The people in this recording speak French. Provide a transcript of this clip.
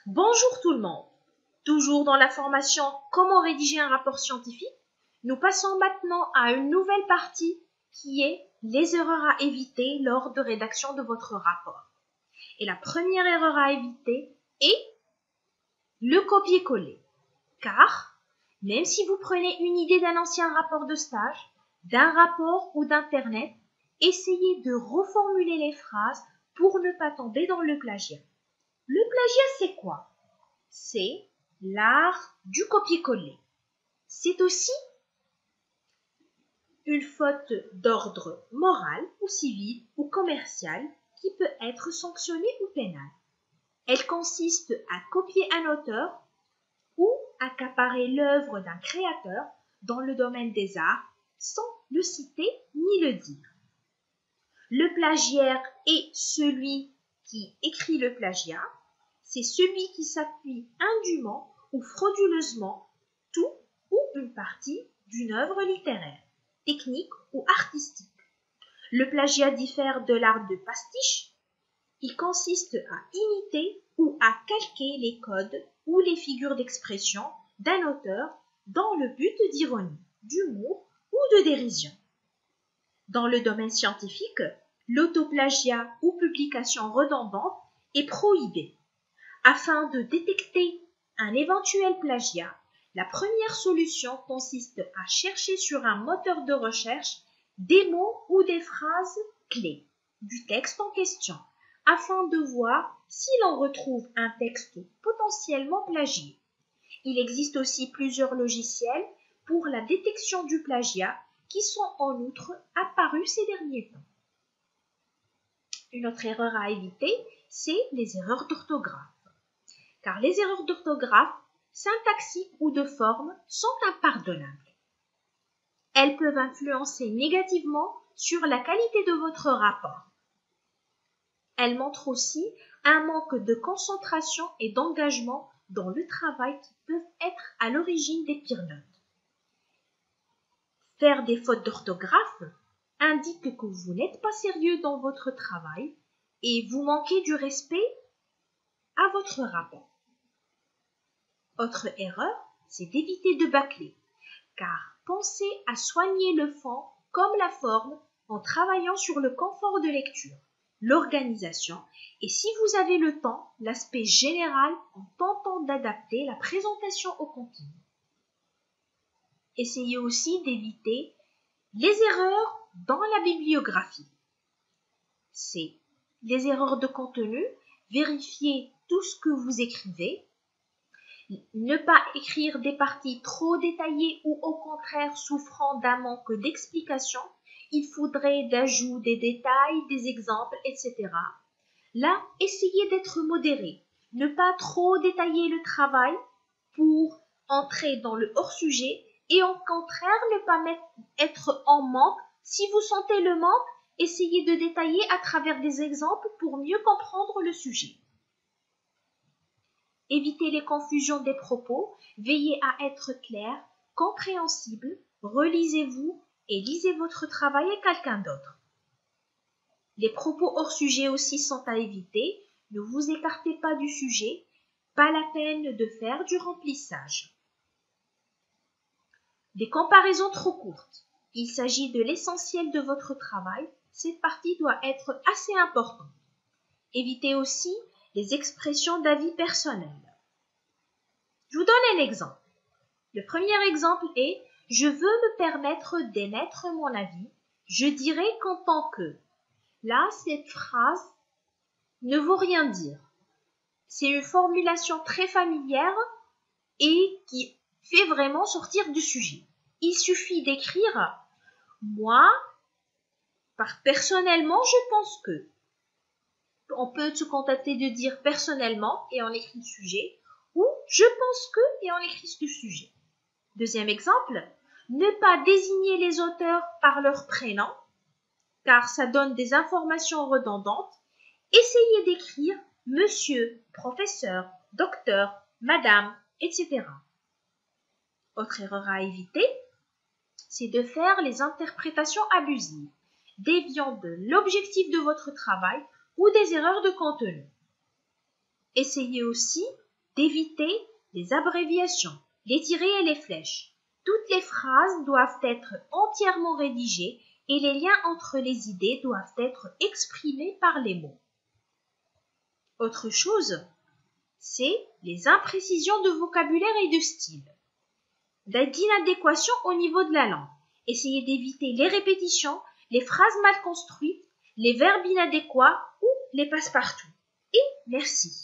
Bonjour tout le monde. Toujours dans la formation Comment rédiger un rapport scientifique, nous passons maintenant à une nouvelle partie qui est les erreurs à éviter lors de rédaction de votre rapport. Et la première erreur à éviter est le copier-coller. Car, même si vous prenez une idée d'un ancien rapport de stage, d'un rapport ou d'internet, essayez de reformuler les phrases pour ne pas tomber dans le plagiat. Le plagiat, c'est quoi? C'est l'art du copier-coller. C'est aussi une faute d'ordre moral ou civil ou commercial qui peut être sanctionnée ou pénale. Elle consiste à copier un auteur ou accaparer l'œuvre d'un créateur dans le domaine des arts sans le citer ni le dire. Le plagiaire est celui qui écrit le plagiat. C'est celui qui s'appuie indûment ou frauduleusement tout ou une partie d'une œuvre littéraire, technique ou artistique. Le plagiat diffère de l'art de pastiche. Il consiste à imiter ou à calquer les codes ou les figures d'expression d'un auteur dans le but d'ironie, d'humour ou de dérision. Dans le domaine scientifique, l'autoplagiat ou publication redondante est prohibée. Afin de détecter un éventuel plagiat, la première solution consiste à chercher sur un moteur de recherche des mots ou des phrases clés du texte en question, afin de voir si l'on retrouve un texte potentiellement plagié. Il existe aussi plusieurs logiciels pour la détection du plagiat qui sont en outre apparus ces derniers temps. Une autre erreur à éviter, c'est les erreurs d'orthographe. Car les erreurs d'orthographe, syntaxiques ou de forme sont impardonnables. Elles peuvent influencer négativement sur la qualité de votre rapport. Elles montrent aussi un manque de concentration et d'engagement dans le travail qui peuvent être à l'origine des pires notes. Faire des fautes d'orthographe indique que vous n'êtes pas sérieux dans votre travail et vous manquez du respect à votre rapport. Autre erreur, c'est d'éviter de bâcler, car pensez à soigner le fond comme la forme en travaillant sur le confort de lecture, l'organisation et si vous avez le temps, l'aspect général en tentant d'adapter la présentation au contenu. Essayez aussi d'éviter les erreurs dans la bibliographie. C'est les erreurs de contenu, vérifiez tout ce que vous écrivez, ne pas écrire des parties trop détaillées ou au contraire souffrant d'un manque d'explication. Il faudrait d'ajouts des détails, des exemples, etc. Là, essayez d'être modéré. Ne pas trop détailler le travail pour entrer dans le hors-sujet et au contraire ne pas être en manque. Si vous sentez le manque, essayez de détailler à travers des exemples pour mieux comprendre le sujet. Évitez les confusions des propos, veillez à être clair, compréhensible, relisez-vous et lisez votre travail à quelqu'un d'autre. Les propos hors sujet aussi sont à éviter, ne vous écartez pas du sujet, pas la peine de faire du remplissage. Des comparaisons trop courtes. Il s'agit de l'essentiel de votre travail, cette partie doit être assez importante. Évitez aussi les expressions d'avis personnels. Je vous donne un exemple. Le premier exemple est « Je veux me permettre d'émettre mon avis. Je dirais qu'en tant que… » Là, cette phrase ne veut rien dire. C'est une formulation très familière et qui fait vraiment sortir du sujet. Il suffit d'écrire « Moi, personnellement, je pense que… » On peut se contenter de dire « personnellement » et on écrit le sujet, ou « je pense que » et on écrit ce sujet. Deuxième exemple, ne pas désigner les auteurs par leur prénom, car ça donne des informations redondantes. Essayez d'écrire monsieur, professeur, docteur, madame, etc. Autre erreur à éviter, c'est de faire les interprétations abusives, déviant de l'objectif de votre travail ou des erreurs de contenu. Essayez aussi d'éviter les abréviations, les tirets et les flèches. Toutes les phrases doivent être entièrement rédigées et les liens entre les idées doivent être exprimés par les mots. Autre chose, c'est les imprécisions de vocabulaire et de style, d'inadéquation au niveau de la langue. Essayez d'éviter les répétitions, les phrases mal construites, les verbes inadéquats ou les passe-partout. Et merci.